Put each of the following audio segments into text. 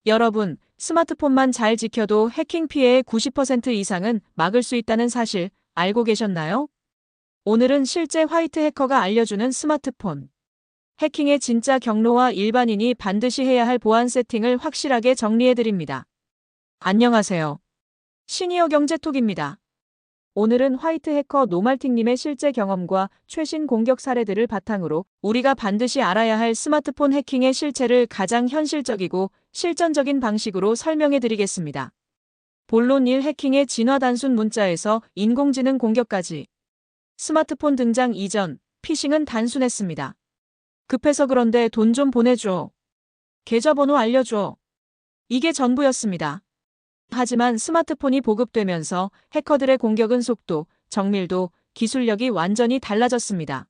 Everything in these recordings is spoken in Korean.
여러분, 스마트폰만 잘 지켜도 해킹 피해의 90% 이상은 막을 수 있다는 사실 알고 계셨나요? 오늘은 실제 화이트 해커가 알려주는 스마트폰 해킹의 진짜 경로와 일반인이 반드시 해야 할 보안 세팅을 확실하게 정리해드립니다. 안녕하세요. 시니어 경제톡입니다. 오늘은 화이트 해커 노말틱님의 실제 경험과 최신 공격 사례들을 바탕으로 우리가 반드시 알아야 할 스마트폰 해킹의 실체를 가장 현실적이고 실전적인 방식으로 설명해 드리겠습니다. 본론 1. 해킹의 진화 단순 문자에서 인공지능 공격까지. 스마트폰 등장 이전, 피싱은 단순했습니다. 급해서 그런데 돈 좀 보내줘. 계좌번호 알려줘. 이게 전부였습니다. 하지만 스마트폰이 보급되면서 해커들의 공격은 속도, 정밀도, 기술력이 완전히 달라졌습니다.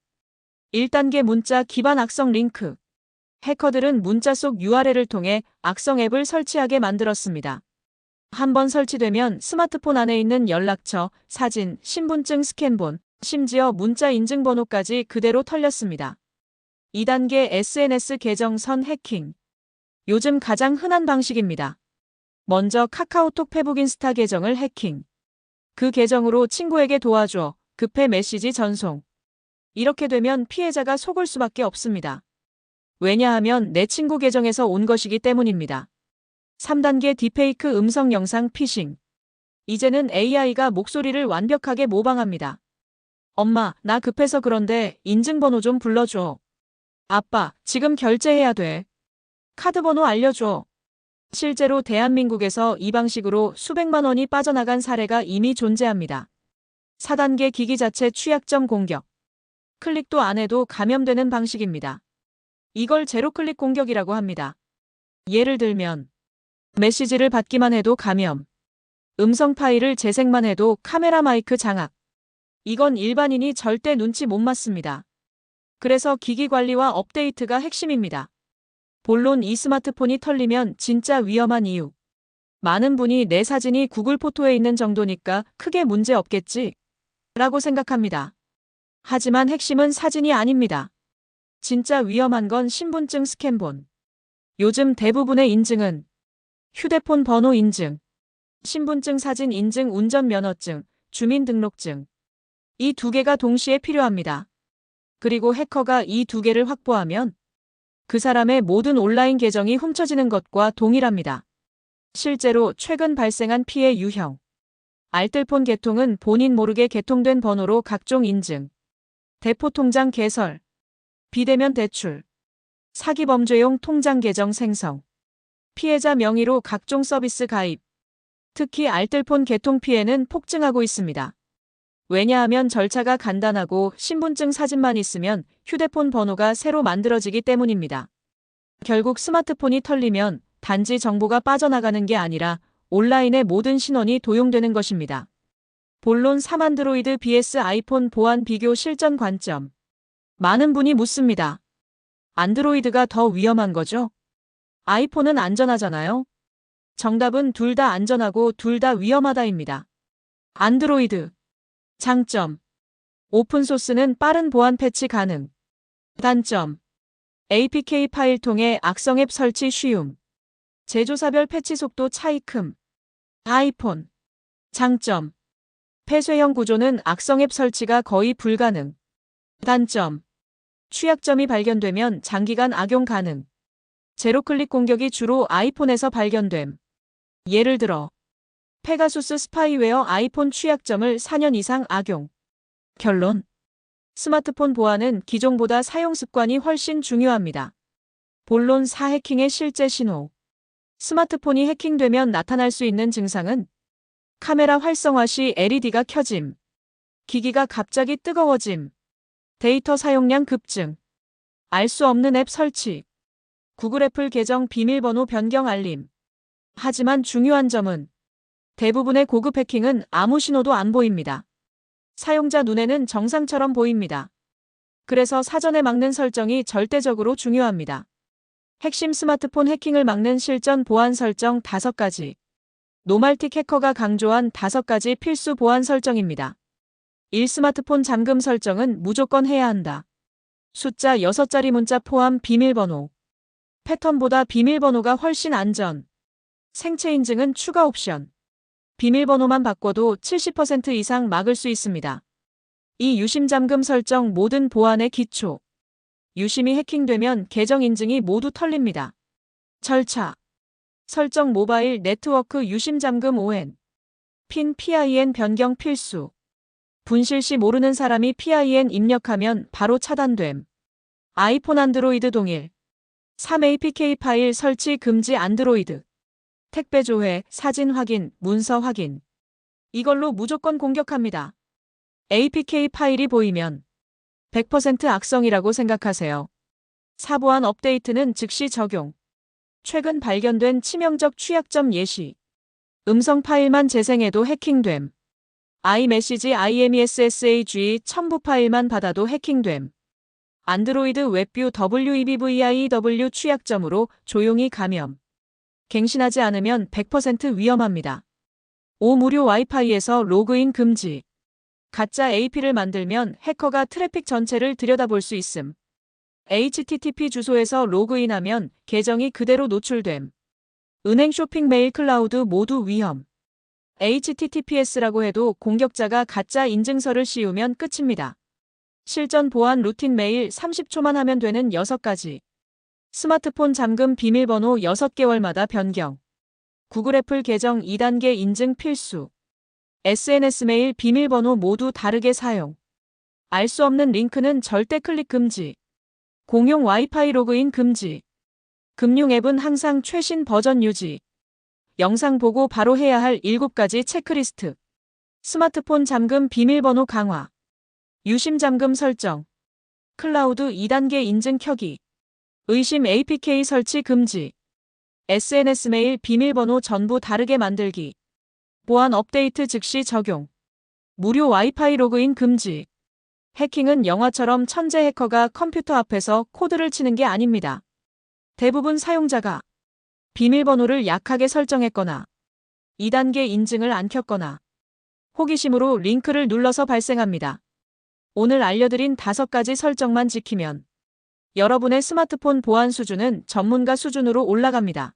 1단계 문자 기반 악성 링크. 해커들은 문자 속 URL을 통해 악성 앱을 설치하게 만들었습니다. 한번 설치되면 스마트폰 안에 있는 연락처, 사진, 신분증 스캔본, 심지어 문자 인증번호까지 그대로 털렸습니다. 2단계 SNS 계정선 해킹. 요즘 가장 흔한 방식입니다. 먼저 카카오톡, 페북, 인스타 계정을 해킹. 그 계정으로 친구에게 도와줘, 급해 메시지 전송. 이렇게 되면 피해자가 속을 수밖에 없습니다. 왜냐하면 내 친구 계정에서 온 것이기 때문입니다. 3단계 딥페이크 음성 영상 피싱. 이제는 AI가 목소리를 완벽하게 모방합니다. 엄마, 나 급해서 그런데 인증번호 좀 불러줘. 아빠, 지금 결제해야 돼. 카드번호 알려줘. 실제로 대한민국에서 이 방식으로 수백만 원이 빠져나간 사례가 이미 존재합니다. 4단계 기기 자체 취약점 공격. 클릭도 안 해도 감염되는 방식입니다. 이걸 제로클릭 공격이라고 합니다. 예를 들면 메시지를 받기만 해도 감염, 음성 파일을 재생만 해도 카메라 마이크 장악. 이건 일반인이 절대 눈치 못 맞습니다. 그래서 기기 관리와 업데이트가 핵심입니다. 본론 이 스마트폰이 털리면 진짜 위험한 이유. 많은 분이 내 사진이 구글 포토에 있는 정도니까 크게 문제 없겠지? 라고 생각합니다. 하지만 핵심은 사진이 아닙니다. 진짜 위험한 건 신분증 스캔본. 요즘 대부분의 인증은 휴대폰 번호 인증, 신분증 사진 인증, 운전면허증, 주민등록증. 이 두 개가 동시에 필요합니다. 그리고 해커가 이 두 개를 확보하면 그 사람의 모든 온라인 계정이 훔쳐지는 것과 동일합니다. 실제로 최근 발생한 피해 유형. 알뜰폰 개통은 본인 모르게 개통된 번호로 각종 인증, 대포 통장 개설, 비대면 대출, 사기 범죄용 통장 계정 생성, 피해자 명의로 각종 서비스 가입. 특히 알뜰폰 개통 피해는 폭증하고 있습니다. 왜냐하면 절차가 간단하고 신분증 사진만 있으면 휴대폰 번호가 새로 만들어지기 때문입니다. 결국 스마트폰이 털리면 단지 정보가 빠져나가는 게 아니라 온라인의 모든 신원이 도용되는 것입니다. 본론 3. 안드로이드 vs 아이폰 보안 비교 실전 관점. 많은 분이 묻습니다. 안드로이드가 더 위험한 거죠? 아이폰은 안전하잖아요? 정답은 둘 다 안전하고 둘 다 위험하다입니다. 안드로이드 장점. 오픈소스는 빠른 보안 패치 가능. 단점. APK 파일 통해 악성 앱 설치 쉬움. 제조사별 패치 속도 차이 큼. 아이폰. 장점. 폐쇄형 구조는 악성 앱 설치가 거의 불가능. 단점. 취약점이 발견되면 장기간 악용 가능. 제로클릭 공격이 주로 아이폰에서 발견됨. 예를 들어 페가수스 스파이웨어 아이폰 취약점을 4년 이상 악용. 결론. 스마트폰 보안은 기종보다 사용 습관이 훨씬 중요합니다. 본론 4. 해킹의 실제 신호. 스마트폰이 해킹되면 나타날 수 있는 증상은 카메라 활성화 시 LED가 켜짐, 기기가 갑자기 뜨거워짐, 데이터 사용량 급증, 알 수 없는 앱 설치, 구글 애플 계정 비밀번호 변경 알림. 하지만 중요한 점은 대부분의 고급 해킹은 아무 신호도 안 보입니다. 사용자 눈에는 정상처럼 보입니다. 그래서 사전에 막는 설정이 절대적으로 중요합니다. 핵심 스마트폰 해킹을 막는 실전 보안 설정 5가지. 노말틱 해커가 강조한 5가지 필수 보안 설정입니다. 1. 스마트폰 잠금 설정은 무조건 해야 한다. 숫자 6자리 문자 포함 비밀번호. 패턴보다 비밀번호가 훨씬 안전. 생체 인증은 추가 옵션. 비밀번호만 바꿔도 70% 이상 막을 수 있습니다. 이 유심 잠금 설정 모든 보안의 기초. 유심이 해킹되면 계정 인증이 모두 털립니다. 절차. 설정 모바일 네트워크 유심 잠금 ON. 핀 PIN 변경 필수. 분실 시 모르는 사람이 PIN 입력하면 바로 차단됨. 아이폰 안드로이드 동일. 3 APK 파일 설치 금지 안드로이드. 택배 조회, 사진 확인, 문서 확인. 이걸로 무조건 공격합니다. APK 파일이 보이면 100% 악성이라고 생각하세요. 사보안 업데이트는 즉시 적용. 최근 발견된 치명적 취약점 예시. 음성 파일만 재생해도 해킹됨. iMessage IMESSAG 첨부 파일만 받아도 해킹됨. 안드로이드 웹뷰 WEBVIEW 취약점으로 조용히 감염. 갱신하지 않으면 100% 위험합니다. 5 무료 와이파이에서 로그인 금지. 가짜 AP를 만들면 해커가 트래픽 전체를 들여다볼 수 있음. HTTP 주소에서 로그인하면 계정이 그대로 노출됨. 은행 쇼핑 메일 클라우드 모두 위험. HTTPS라고 해도 공격자가 가짜 인증서를 씌우면 끝입니다. 실전 보안 루틴 메일 30초만 하면 되는 6가지. 스마트폰 잠금 비밀번호 6개월마다 변경. 구글 애플 계정 2단계 인증 필수. SNS 메일 비밀번호 모두 다르게 사용. 알 수 없는 링크는 절대 클릭 금지. 공용 와이파이 로그인 금지. 금융 앱은 항상 최신 버전 유지. 영상 보고 바로 해야 할 7가지 체크리스트. 스마트폰 잠금 비밀번호 강화. 유심 잠금 설정. 클라우드 2단계 인증 켜기. 의심 APK 설치 금지. SNS 메일 비밀번호 전부 다르게 만들기. 보안 업데이트 즉시 적용. 무료 와이파이 로그인 금지. 해킹은 영화처럼 천재 해커가 컴퓨터 앞에서 코드를 치는 게 아닙니다. 대부분 사용자가 비밀번호를 약하게 설정했거나 2단계 인증을 안 켰거나 호기심으로 링크를 눌러서 발생합니다. 오늘 알려드린 5가지 설정만 지키면 여러분의 스마트폰 보안 수준은 전문가 수준으로 올라갑니다.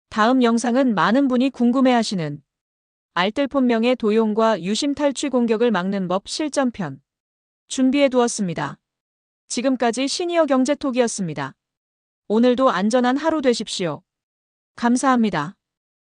다음 영상은 많은 분이 궁금해하시는 알뜰폰명의 도용과 유심 탈취 공격을 막는 법 실전편 준비해 두었습니다. 지금까지 시니어 경제톡이었습니다. 오늘도 안전한 하루 되십시오. 감사합니다.